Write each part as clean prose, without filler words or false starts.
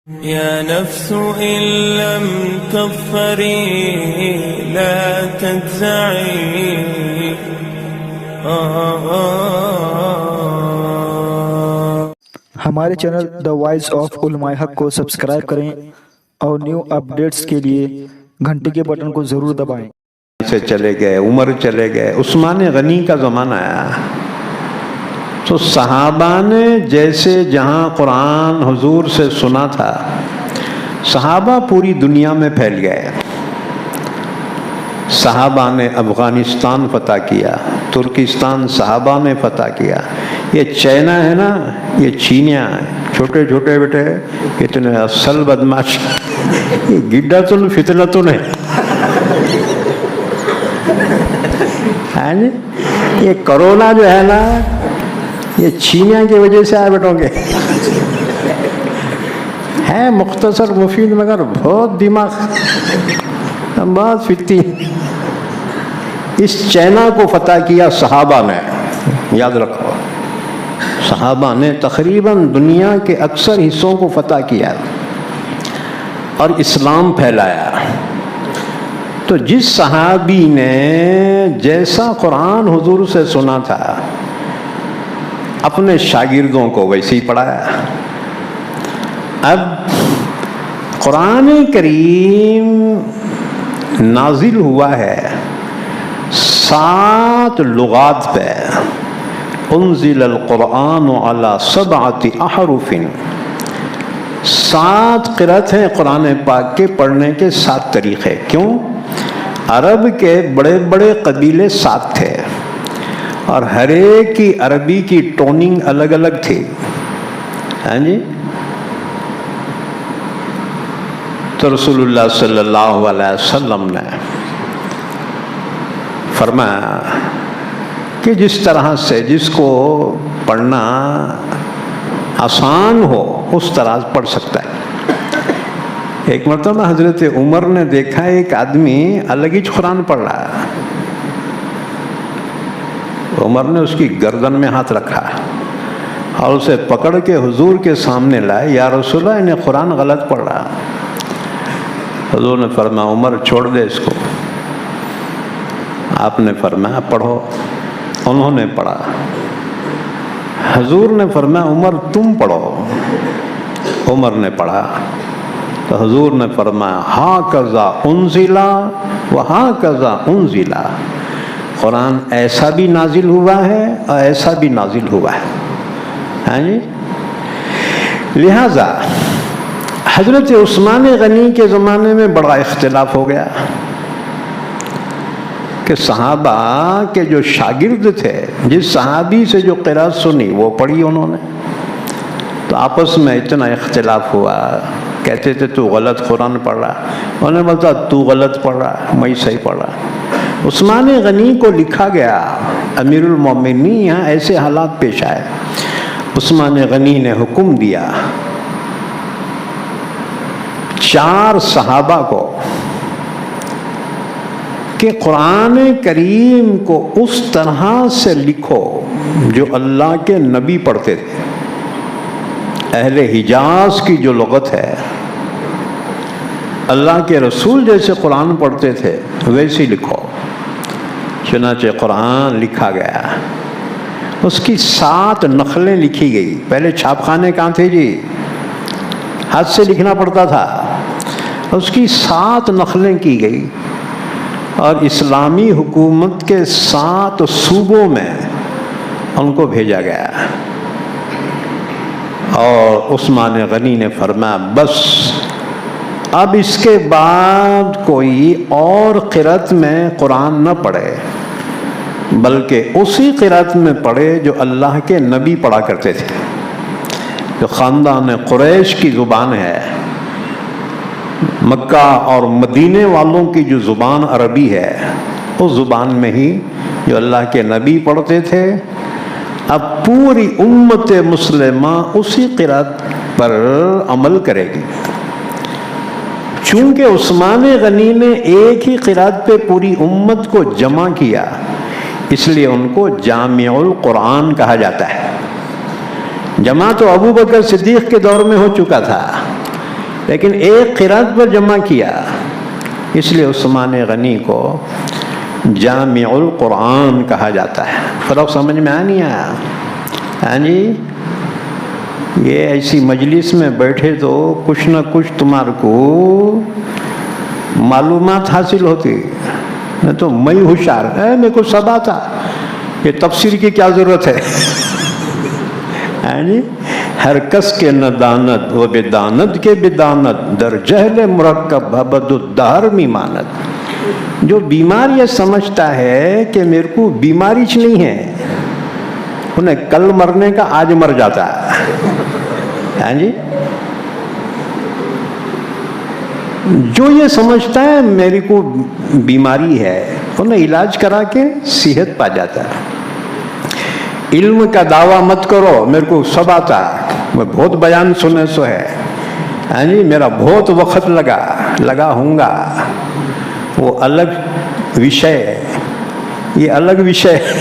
يا نفس إن لم تظفري لا تجزعي ہمارے چینل دا وائس آف علماء حق کو سبسکرائب کریں اور نیو اپڈیٹس کے لیے گھنٹی کے بٹن کو ضرور دبائیں۔ سے چلے گئے، عمر چلے گئے، عثمان غنی کا زمانہ آیا تو صحابہ نے جیسے جہاں قرآن حضور سے سنا تھا، صحابہ پوری دنیا میں پھیل گئے۔ صحابہ نے افغانستان فتح کیا، ترکستان صحابہ نے فتح کیا۔ یہ چائنا ہے نا، یہ چینیا ہے، چھوٹے چھوٹے بیٹے اتنے اصل بدماش، یہ گڈاتن فتنتن ہے۔ ہاں جی، یہ کرونا جو ہے نا، یہ چینیا کی وجہ سے آئے بیٹوں گے، ہے مختصر مفید مگر بہت دماغ، بہت فتنی۔ اس چائنا کو فتح کیا صحابہ نے، یاد رکھو، صحابہ نے تقریباً دنیا کے اکثر حصوں کو فتح کیا اور اسلام پھیلایا۔ تو جس صحابی نے جیسا قرآن حضور سے سنا تھا، اپنے شاگردوں کو ویسے ہی پڑھایا۔ اب قرآن کریم نازل ہوا ہے 7 لغات پہ، انزل القرآن علی 7 احرف، 7 قرأت ہیں قرآن پاک کے پڑھنے کے 7 طریقے۔ کیوں؟ عرب کے بڑے بڑے قبیلے 7 تھے اور ہر ایک کی عربی کی ٹوننگ الگ الگ تھی۔ ہاں جی، تو رسول اللہ صلی اللہ علیہ وسلم نے فرمایا کہ جس طرح سے جس کو پڑھنا آسان ہو اس طرح پڑھ سکتا ہے۔ ایک مرتبہ حضرت عمر نے دیکھا ایک آدمی الگ ہی قرآن پڑھ رہا ہے۔ عمر نے اس کی گردن میں ہاتھ رکھا اور اسے پکڑ کے حضور کے سامنے لائے، یا رسول اللہ انہیں قرآن غلط پڑھ رہا۔ حضور نے فرمایا عمر چھوڑ دے اس کو۔ آپ نے فرمایا پڑھو، انہوں نے پڑھا۔ حضور نے فرمایا عمر تم پڑھو، عمر نے پڑھا۔ تو حضور نے فرمایا ہاکذا انزل وہاکذا انزل، قرآن ایسا بھی نازل ہوا ہے اور ایسا بھی نازل ہوا ہے۔ ہاں جی، لہذا حضرت عثمان غنی کے زمانے میں بڑا اختلاف ہو گیا کہ صحابہ کے جو شاگرد تھے، جس صحابی سے جو قرأت سنی وہ پڑھی انہوں نے، تو آپس میں اتنا اختلاف ہوا، کہتے تھے تو غلط قرآن پڑھ رہا، انہوں نے بولتا تو غلط پڑھ رہا، میں صحیح پڑھ رہا۔ عثمان غنی کو لکھا گیا، امیر المومنین، یہاں ایسے حالات پیش آئے، عثمان غنی نے حکم دیا 4 صحابہ کو کہ قرآن کریم کو اس طرح سے لکھو جو اللہ کے نبی پڑھتے تھے، اہل حجاز کی جو لغت ہے، اللہ کے رسول جیسے قرآن پڑھتے تھے ویسے لکھو۔ چنانچہ قرآن لکھا گیا، اس کی 7 نقلیں لکھی گئی۔ پہلے چھاپ خانے کہاں تھے جی، ہاتھ سے لکھنا پڑتا تھا، اس کی 7 نقلیں کی گئی اور اسلامی حکومت کے 7 صوبوں میں ان کو بھیجا گیا۔ اور عثمان غنی نے فرمایا بس اب اس کے بعد کوئی اور قرأت میں قرآن نہ پڑھے، بلکہ اسی قرأت میں پڑھے جو اللہ کے نبی پڑھا کرتے تھے، جو خاندان قریش کی زبان ہے، مکہ اور مدینے والوں کی جو زبان عربی ہے، اس زبان میں ہی جو اللہ کے نبی پڑھتے تھے۔ اب پوری امت مسلمہ اسی قرأت پر عمل کرے گی۔ چونکہ عثمان غنی نے ایک ہی قرأت پہ پوری امت کو جمع کیا، اس لیے ان کو جامع القرآن کہا جاتا ہے۔ جمع تو ابو بکر صدیق کے دور میں ہو چکا تھا، لیکن ایک قرات پر جمع کیا، اس لیے عثمان غنی کو جامع القرآن کہا جاتا ہے۔ فرق سمجھ میں نہیں آیا؟ ہاں جی، یہ ایسی مجلس میں بیٹھے تو کچھ نہ کچھ تمہارے کو معلومات حاصل ہوتی، میں تو میں ہوشیار ہے، میرے کو سب آتا، یہ تفسیر کی کیا ضرورت ہے؟ ہاں جی، ہر کس کے ندانت و بدانت کے بدانت، در جہل مرکب ابد الدہر میمانت۔ جو بیمار یہ سمجھتا ہے کہ میرے کو بیماری چ نہیں ہے، انہیں کل مرنے کا آج مر جاتا ہے۔ ہاں جی، جو یہ سمجھتا ہے میری کو بیماری ہے، انہیں علاج کرا کے صحت پا جاتا ہے۔ علم کا دعویٰ مت کرو میرے کو سب آتا، میں بہت بیان سنے سو ہے، ہاں جی، میرا بہت وقت لگا ہوں گا، وہ الگ وشے ہے، یہ الگ وشے ہے،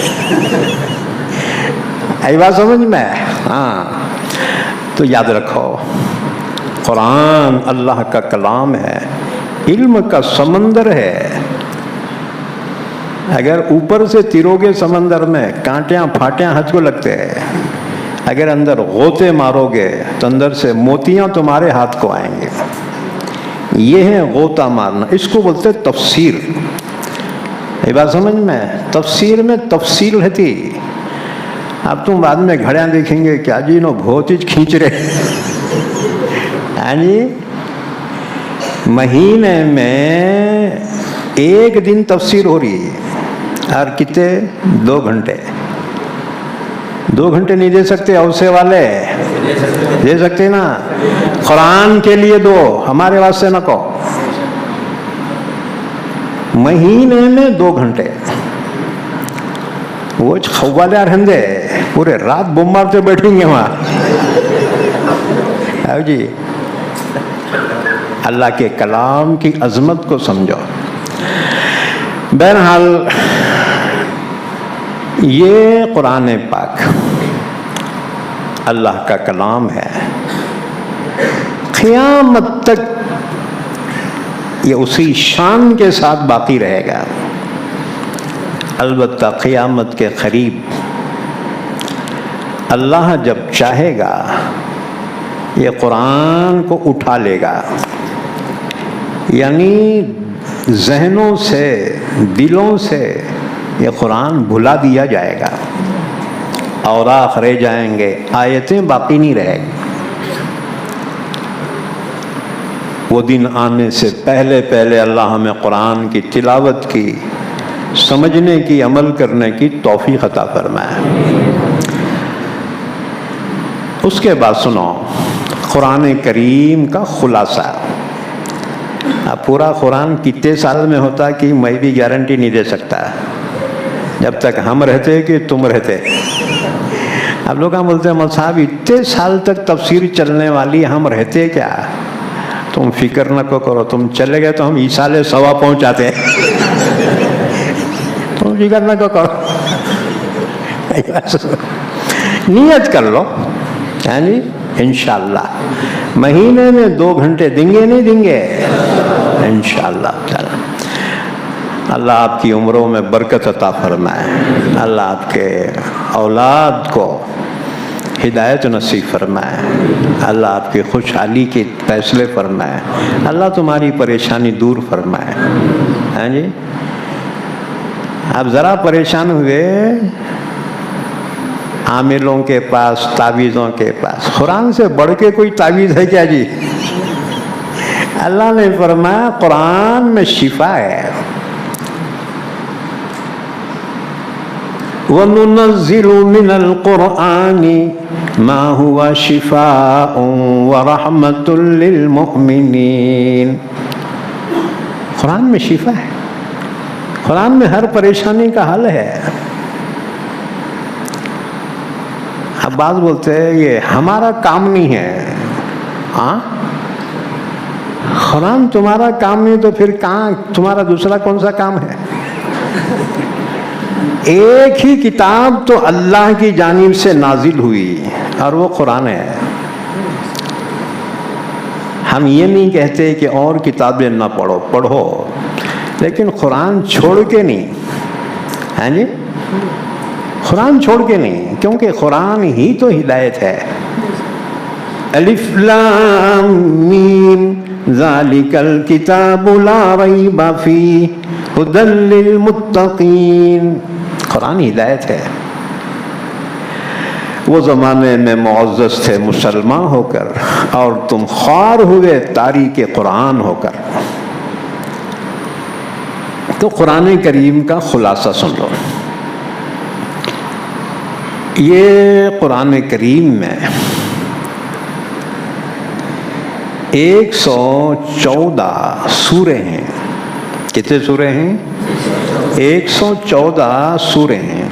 بات سمجھ میں؟ ہاں، تو یاد رکھو قرآن اللہ کا کلام ہے، علم کا سمندر ہے۔ اگر اوپر سے تیروگے سمندر میں کانٹیاں پھاٹیاں ہاتھ کو لگتے ہیں، اگر اندر غوطے مارو گے تو اندر سے موتیاں تمہارے ہاتھ کو آئیں گے۔ یہ ہے غوطہ مارنا، اس کو بولتے تفسیر۔ یہ بات سمجھ میں؟ تفسیر میں تفصیل رہتی۔ اب تم بعد میں گھڑیاں دیکھیں گے کیا جی نو بہت ہی کھینچ رہے، ہاں جی، مہینے میں ایک دن تفسیر ہو رہی ہے، اور کتنے 2 گھنٹے 2 گھنٹے نہیں دے سکتے؟ اوسے والے دے سکتے نا؟ قرآن کے لیے دو، ہمارے واسطے نہ کہو۔ مہینے میں 2 گھنٹے وہ خوالے رہندے پورے رات بم مارتے بیٹھیں گے وہاں، جی، اللہ کے کلام کی عظمت کو سمجھو۔ بہرحال یہ قرآن پاک اللہ کا کلام ہے، قیامت تک یہ اسی شان کے ساتھ باقی رہے گا۔ البتہ قیامت کے قریب اللہ جب چاہے گا یہ قرآن کو اٹھا لے گا، یعنی ذہنوں سے، دلوں سے یہ قرآن بھلا دیا جائے گا، اوراق رہ جائیں گے، آیتیں باقی نہیں رہے گی۔ وہ دن آنے سے پہلے پہلے اللہ ہمیں قرآن کی تلاوت کی، سمجھنے کی، عمل کرنے کی توفیق عطا فرمائے۔ اس کے بعد سنو قرآن کریم کا خلاصہ۔ اب پورا قرآن کتنے سال میں ہوتا کہ میں بھی گارنٹی نہیں دے سکتا، جب تک ہم رہتے کہ تم رہتے۔ اب لوگ ہم بولتے ہیں مول صاحب اتنے سال تک تفسیر چلنے والی ہم رہتے کیا؟ تم فکر نہ کرو، تم چلے گئے تو ہم عیسال سوا پہنچاتے، تم فکر نہ کرو، نیت کر لو، یعنی انشاءاللہ مہینے میں 2 گھنٹے دیں گے، نہیں دیں گے؟ انشاءاللہ تعالی اللہ آپ کی عمروں میں برکت عطا فرمائے، اللہ آپ کے اولاد کو ہدایت نصیب فرمائے، اللہ آپ کی خوشحالی کے فیصلے فرمائے، اللہ تمہاری پریشانی دور فرمائے۔ ہاں جی، آپ ذرا پریشان ہوئے عاملوں کے پاس، تعویذوں کے پاس، قرآن سے بڑھ کے کوئی تعویذ ہے کیا جی؟ اللہ نے فرمایا قرآن میں شفا ہے۔ وَنُنَزِّلُ مِنَ الْقُرْآنِ مَا هُوَ شِفَاءٌ وَرَحْمَةٌ لِّلْمُؤْمِنِينَ۔ قرآن میں شفا ہے، قرآن میں ہر پریشانی کا حل ہے۔ اب بعض بولتے ہیں یہ ہمارا کام نہیں ہے، ہاں قرآن تمہارا کام نہیں تو پھر کہاں تمہارا دوسرا کون سا کام ہے؟ ایک ہی کتاب تو اللہ کی جانب سے نازل ہوئی اور وہ قرآن ہے۔ ہم یہ نہیں کہتے کہ اور کتابیں نہ پڑھو، پڑھو، لیکن قرآن چھوڑ کے نہیں، ہاں جی، قرآن چھوڑ کے نہیں، کیونکہ قرآن ہی تو ہدایت ہے۔ الف لام میم ذالک الکتاب لا ریب فیہ ھدی للمتقین، قرآن ہدایت ہے۔ وہ زمانے میں معزز تھے مسلمان ہو کر، اور تم خوار ہوئے تاریک قرآن ہو کر۔ تو قرآن کریم کا خلاصہ سن لو۔ یہ قرآن کریم میں 114 سورے ہیں۔ کتنے سورے ہیں؟ 114 سورے ہیں،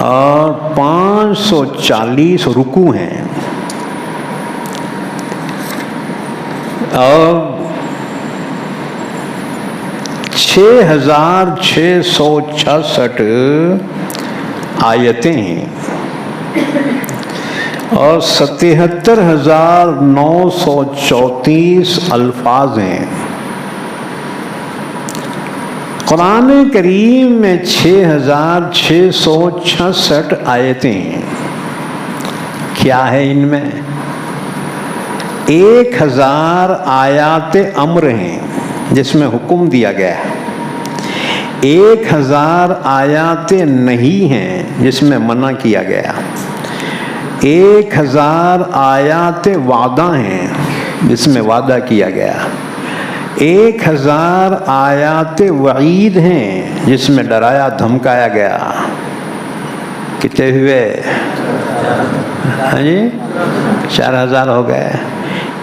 اور 540 رکوع ہیں، اور 6666 آیتیں ہیں، اور 77934 الفاظ ہیں۔ قرآن کریم میں 6666 آیتیں ہیں۔ کیا ہے ان میں؟ 1000 آیات امر ہیں جس میں حکم دیا گیا ہے، 1000 آیات نہیں ہیں جس میں منع کیا گیا، 1000 آیات وعدہ ہیں جس میں وعدہ کیا گیا، 1000 آیات وعید ہیں جس میں ڈرایا دھمکایا گیا۔ کتنے ہوئے؟ ہاں جی، 4000 ہو گئے۔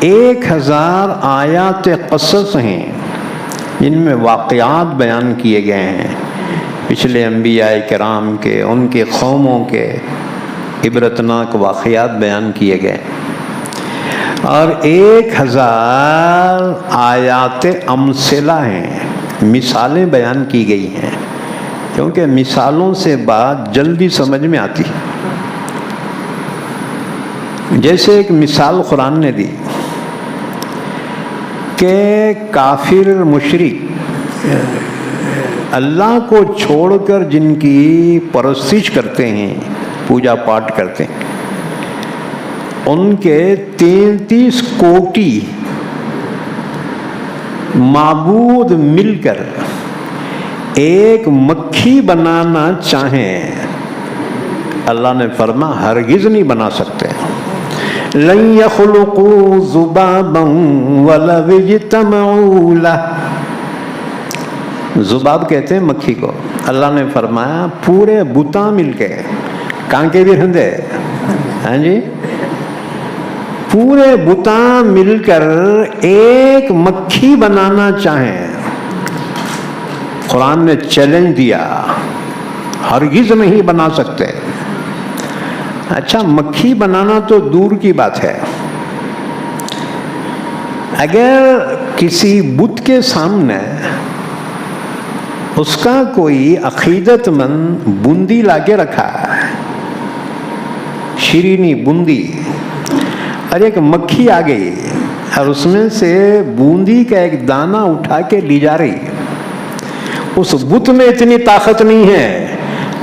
1000 آیات قصص ہیں جن میں واقعات بیان کیے گئے ہیں، پچھلے انبیاء کرام کے، ان کے قوموں کے عبرتناک واقعات بیان کیے گئے، اور 1000 آیات امثلہ ہیں، مثالیں بیان کی گئی ہیں، کیونکہ مثالوں سے بات جلدی سمجھ میں آتی۔ جیسے ایک مثال قرآن نے دی کہ کافر مشرک اللہ کو چھوڑ کر جن کی پرستش کرتے ہیں، پوجا پاٹ کرتے ہیں، ان کے 33 کوٹی معبود مل کر ایک مکھی بنانا چاہیں، اللہ نے فرمایا ہرگز نہیں بنا سکتے۔ لن يخلقوا ذبابا ولو اجتمعوا له، ذباب کہتے ہیں مکھی کو، اللہ نے فرمایا پورے بتاں مل کے، کانکے بھی ہندے، ہاں جی، پورے بتاں مل کر ایک مکھی بنانا چاہیں، قرآن نے چیلنج دیا، ہرگز نہیں بنا سکتے۔ اچھا، مکھی بنانا تو دور کی بات ہے، اگر کسی بت کے سامنے اس کا کوئی عقیدت مند بوندی لا کے رکھا ہے، شیرینی بوندی، اور ایک مکھی آ گئی اور اس میں سے بوندی کا ایک دانہ اٹھا کے لی جا رہی، اس بت میں اتنی طاقت نہیں ہے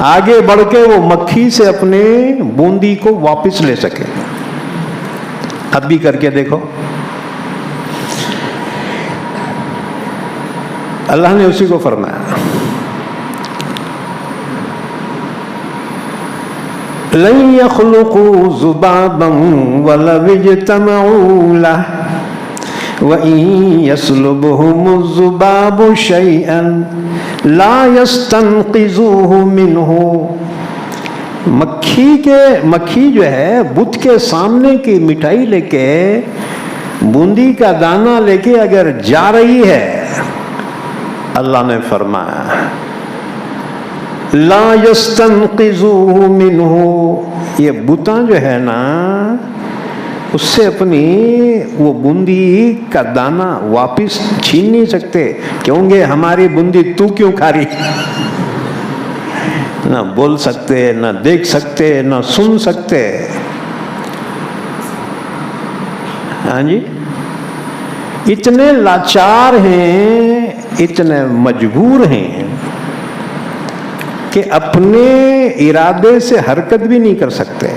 آگے بڑھ کے وہ مکھی سے اپنے بوندی کو واپس لے سکے۔ اب بھی کر کے دیکھو، اللہ نے اسی کو فرمایا لن يخلقوا ذبابا ولو اجتمعوا له وَإِن يَسْلُبْهُمُ الذُّبَابُ شَيْئًا لَا يَسْتَنْقِذُوهُ مِنْهُ، مکھی جو ہے بت کے سامنے کی مٹھائی لے کے، بوندی کا دانہ لے کے اگر جا رہی ہے، اللہ نے فرمایا لا يَسْتَنْقِذُوهُ مِنْهُ، یہ بتاں جو ہے نا، اس سے اپنی وہ بوندی کا دانہ واپس چھین نہیں سکتے، کیونکہ ہماری بوندی تو کیوں کھا رہی؟ نہ بول سکتے، نہ دیکھ سکتے، نہ سن سکتے، ہاں جی، اتنے لاچار ہیں، اتنے مجبور ہیں کہ اپنے ارادے سے حرکت بھی نہیں کر سکتے.